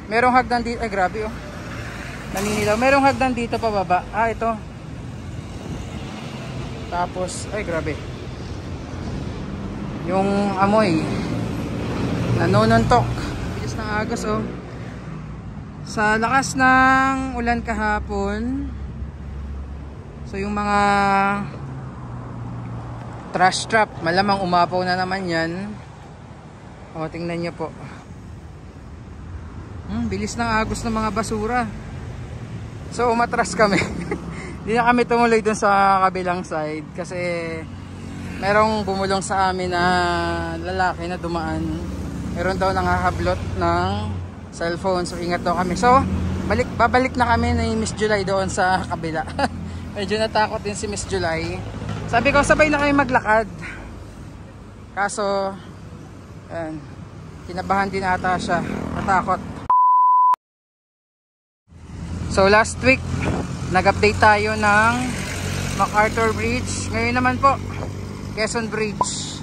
Merong hagdan dito. Ay grabe oh. Naninilaw. Merong hagdan dito pababa. Ah ito. Tapos ay grabe. Yung amoy nanonontok. Bilis ng agos oh. Sa lakas ng ulan kahapon. So yung mga trash trap, malamang umapaw na naman yan. O tingnan nyo po. Bilis ng agos ng mga basura. So umatras kami. Hindi na kami tumuloy dun sa kabilang side kasi merong bumulong sa amin na lalaki na dumaan. Meron daw nangahablot ng cellphone. So ingat daw kami. So babalik na kami ni Miss July doon sa kabila. Medyo natakot din si Miss July. Sabi ko sabay na kayo maglakad. Kaso ayan, kinabahan din ata siya. Natakot. So last week nag-update tayo ng MacArthur Bridge. Ngayon naman po Quezon Bridge.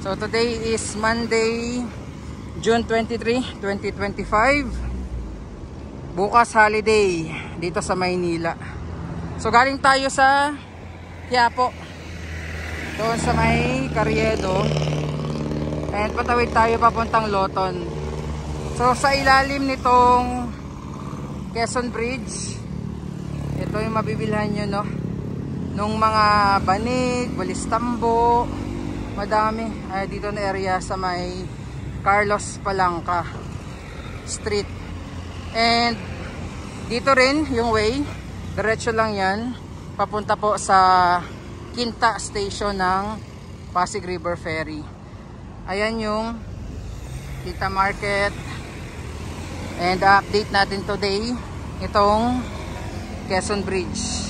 So today is Monday, June 23, 2025. Bukas holiday dito sa Maynila. So galing tayo sa Quiapo, doon sa may Carriedo, and patawid tayo papuntang Loton. So sa ilalim nitong Quezon Bridge, ito yung mabibilhan nyo, no? Nung mga banig, walis tambo, madami. Ay, dito na area sa may Carlos Palanca Street. And dito rin yung way, diretso lang yan, papunta po sa Quinta Station ng Pasig River Ferry. Ayan yung Quinta Market. And update natin today itong Quezon Bridge.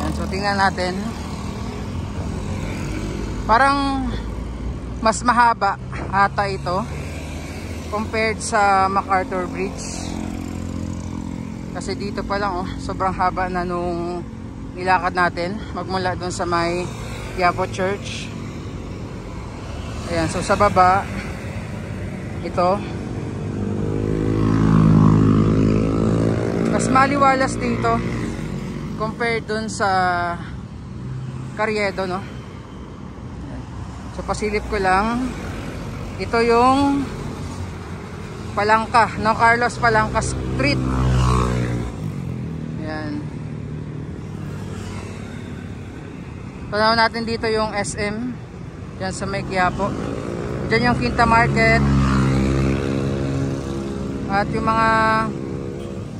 Ayan, so tingnan natin. Parang mas mahaba ata ito compared sa MacArthur Bridge. Kasi dito pa lang oh, sobrang haba na nung nilakad natin magmula doon sa may Quiapo Church. Ayan, so sa baba ito mas maliwalas dito compared dun sa Carriedo, no? So pasilip ko lang, ito yung Palangka, no? Carlos Palanca Street. Ayan. Panaw natin dito yung SM dyan sa may Quiapo. Dyan yung Quinta Market. At yung mga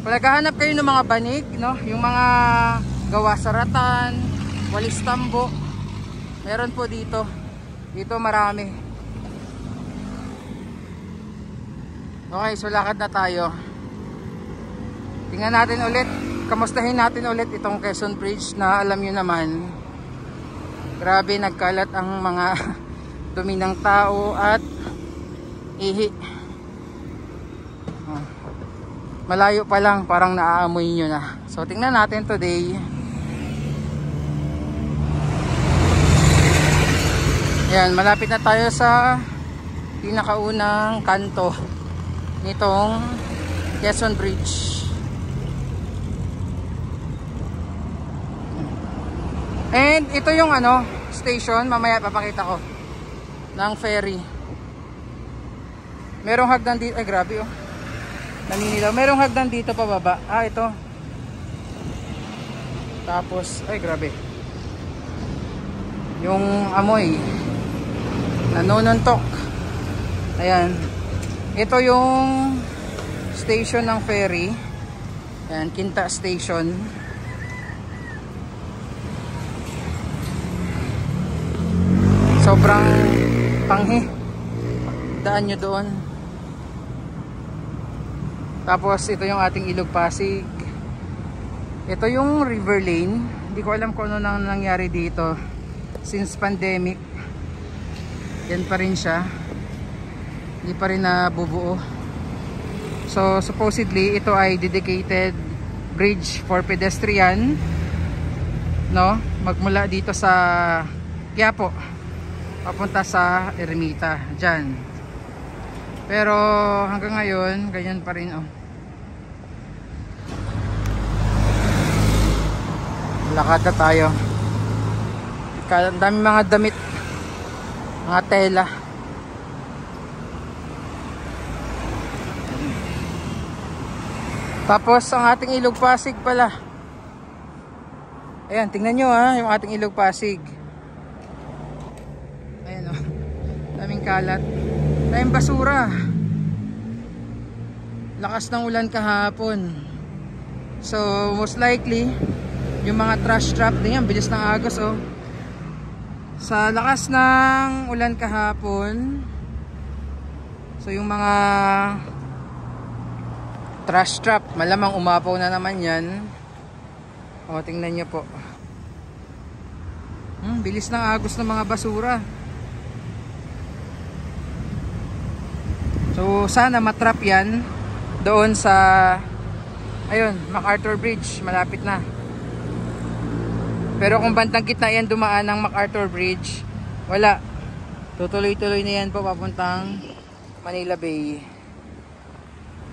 palagahanap kayo ng mga banig, no? Yung mga gawa sa ratan, walis tambo, meron po dito. Dito marami. Okay, so lakad na tayo. Tingnan natin ulit, kamustahin natin ulit itong Quezon Bridge na alam nyo naman, grabe nagkalat ang mga dumi ng tao at ihi. Malayo pa lang, parang naaamoy nyo na. So tingnan natin today. Ayan, malapit na tayo sa pinakaunang kanto nitong Quezon Bridge. And ito yung ano, station, mamaya papakita ko, ng ferry. Merong hagdan dito. Ay grabe oh, naninilaw. Merong hagdan dito pababa. Ah ito. Tapos ay grabe, yung amoy nanonontok. Ayan, ito yung station ng ferry. Ayan, Quinta Station. Sobrang panghi, daan nyo doon. Tapos ito yung ating Ilog Pasig. Ito yung River Lane. Hindi ko alam kung ano nang nangyari dito since pandemic. Yan pa rin siya, hindi pa rin nabubuo. So supposedly ito ay dedicated bridge for pedestrian, no? Magmula dito sa Quiapo papunta sa Ermita dyan. Pero hanggang ngayon, ganyan pa rin oh. Lakad na tayo. Ang dami mga damit, mga tela. Tapos ang ating Ilog Pasig pala. Ayan, tingnan nyo ha, yung ating Ilog Pasig. Ayan o, daming kalat, daming basura. Lakas ng ulan kahapon. So most likely yung mga trash trap din yan, bilis ng agos oh. Sa lakas ng ulan kahapon, so yung mga trash trap malamang umapaw na naman yan. O tingnan nyo po, bilis ng agos ng mga basura. So sana matrap yan doon sa ayun, MacArthur Bridge, malapit na. Pero kung bandang gitna yan dumaan ng MacArthur Bridge, wala, tutuloy-tuloy na yan po papuntang Manila Bay.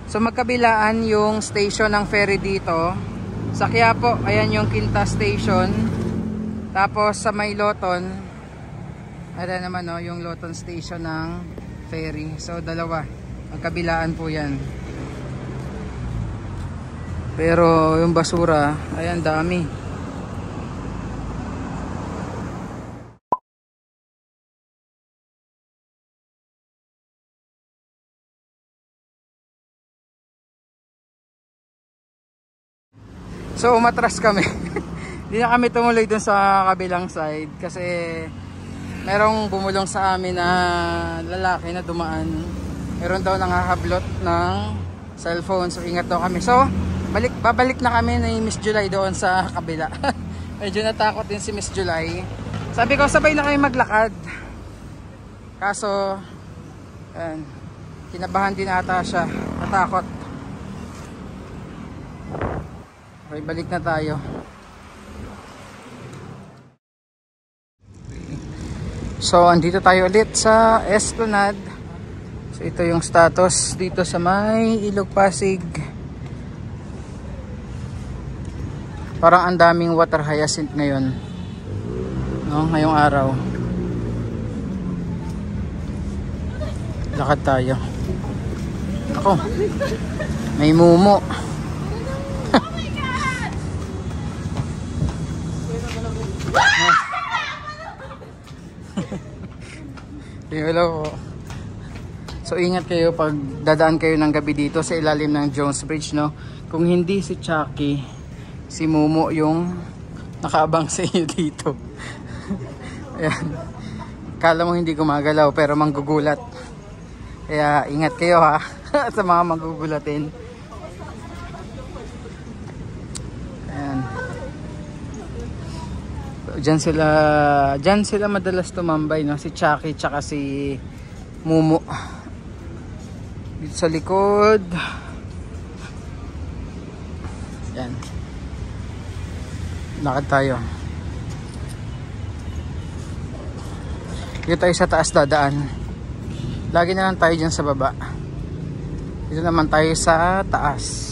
So magkabilaan yung station ng ferry dito sa Quiapo. Ayan yung Quinta Station. Tapos sa may Loton, ayan naman oh, yung Loton Station ng ferry. So dalawa, magkabilaan po yan. Pero yung basura, ayan dami. So umatras kami. Hindi na kami tumuloy dun sa kabilang side kasi merong bumulong sa amin na lalaki na dumaan. Meron daw nangahablot ng cellphone, so ingat daw kami. So babalik na kami ni Miss July doon sa kabila. Medyo natakot din si Miss July. Sabi ko sabay na kayo maglakad. Kaso ayan, kinabahan din ata siya, natakot. Okay, balik na tayo. So andito tayo ulit sa Esplanade. So ito yung status dito sa may Ilog Pasig. Parang ang daming water hyacinth ngayon, no? Ngayong araw. Lakad tayo. Ako, may mumo. Hello. So ingat kayo pag dadaan kayo ng gabi dito sa ilalim ng Jones Bridge, no? Kung hindi si Chucky, si Mumo yung nakaabang sa inyo dito. Ayan. Kala mo hindi gumagalaw pero manggugulat. Kaya ingat kayo ha sa mga manggugulatin. Ayan. Diyan sila madalas tumambay, no? Si Chucky tsaka si Mumu. Dito sa likod. Yan. Lakad tayo. Dito tayo sa taas dadaan. Lagi na lang tayo dyan sa baba. Dito naman tayo sa taas.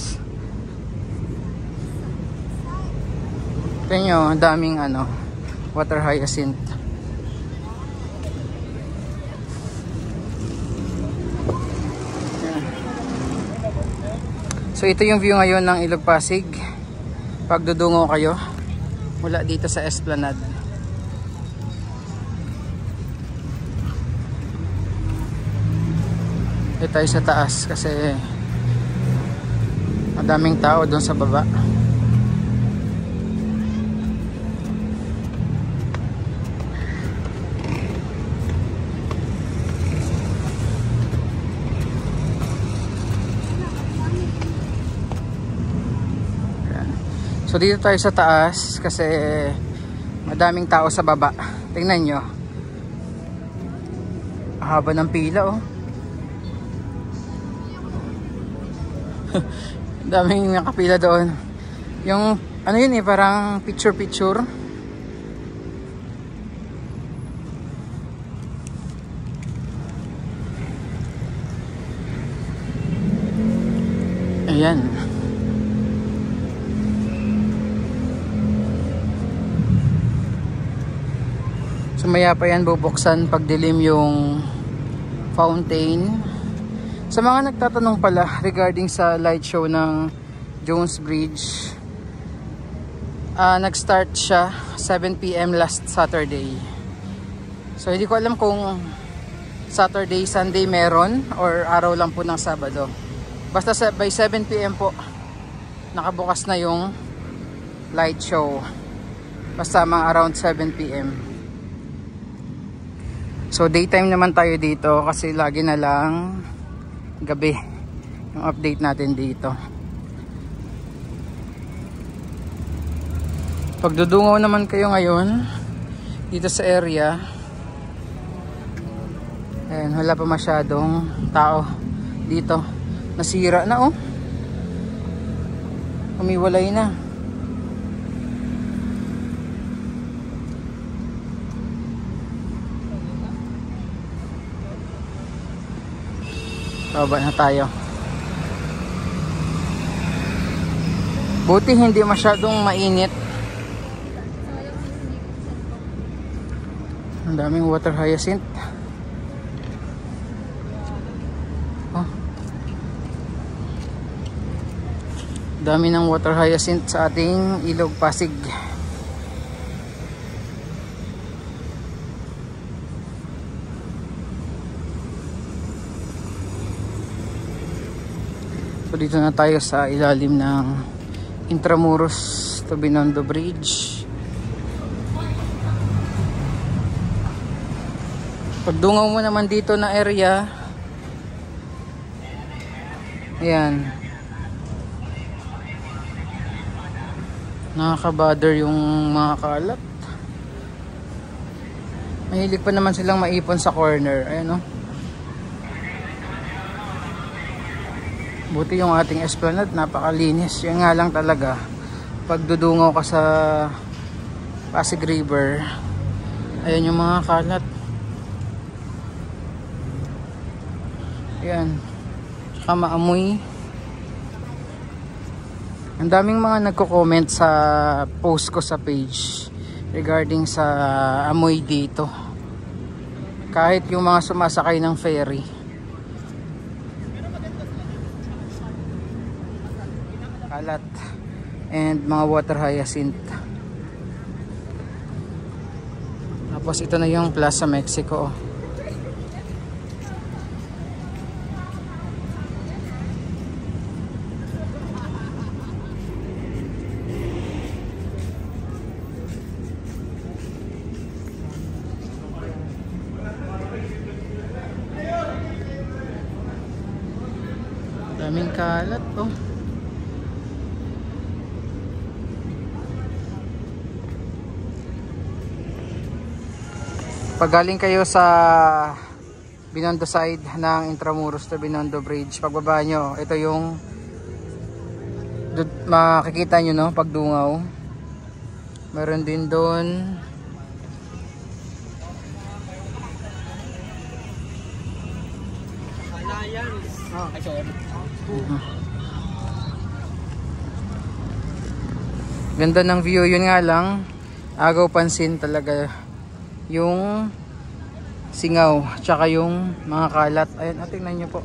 Ito nyo, daming water hyacinth. So ito yung view ngayon ng Ilog Pasig pag dudungo kayo mula dito sa Esplanade. Dito tayo sa taas kasi madaming tao doon sa baba. So dito tayo sa taas kasi madaming tao sa baba. Tingnan nyo, haba ng pila oh. Daming nakapila doon. Yung ano yun eh, parang picture. Ayan. So maya pa yan bubuksan pag dilim yung fountain. Sa mga nagtatanong pala regarding sa light show ng Jones Bridge, nag-start siya 7 PM last Saturday. So hindi ko alam kung Saturday, Sunday meron or araw lang po ng Sabado. Basta by 7 PM po nakabukas na yung light show. Basta mga around 7 PM. So daytime naman tayo dito kasi lagi na lang gabi yung update natin dito. Pagdudungaw naman kayo ngayon dito sa area, ayan, wala pa masyadong tao dito. Nasira na oh, umiwalay na. Baba na tayo. Buti hindi masyadong mainit. Ang daming water hyacinth. Oh. Dami ng water hyacinth sa ating Ilog Pasig. So dito na tayo sa ilalim ng Intramuros to Binondo Bridge. Pagdungaw mo naman dito na area, ayan, nakaka-bother yung mga kalat. Mahilig pa naman silang maipon sa corner. Ayan o. Buti yung ating esplanade, napakalinis. Yan nga lang talaga, pagdudungaw ka sa Pasig River, ayan yung mga kalat. Ayan, tsaka maamoy. Ang daming mga nagko-comment sa post ko sa page regarding sa amoy dito. Kahit yung mga sumasakay ng ferry. Kalat and mga water hyacinth. Tapos ito na yung Plaza Mexico. Daming kalat oh. Pag galing kayo sa Binondo side ng Intramuros to Binondo Bridge, pagbaba nyo, ito yung makikita nyo, no, pagdungaw. Meron din doon. Ganda ng view, yun nga lang, agaw pansin talaga yung singaw tsaka yung mga kalat. Ayun, tingnan nyo po.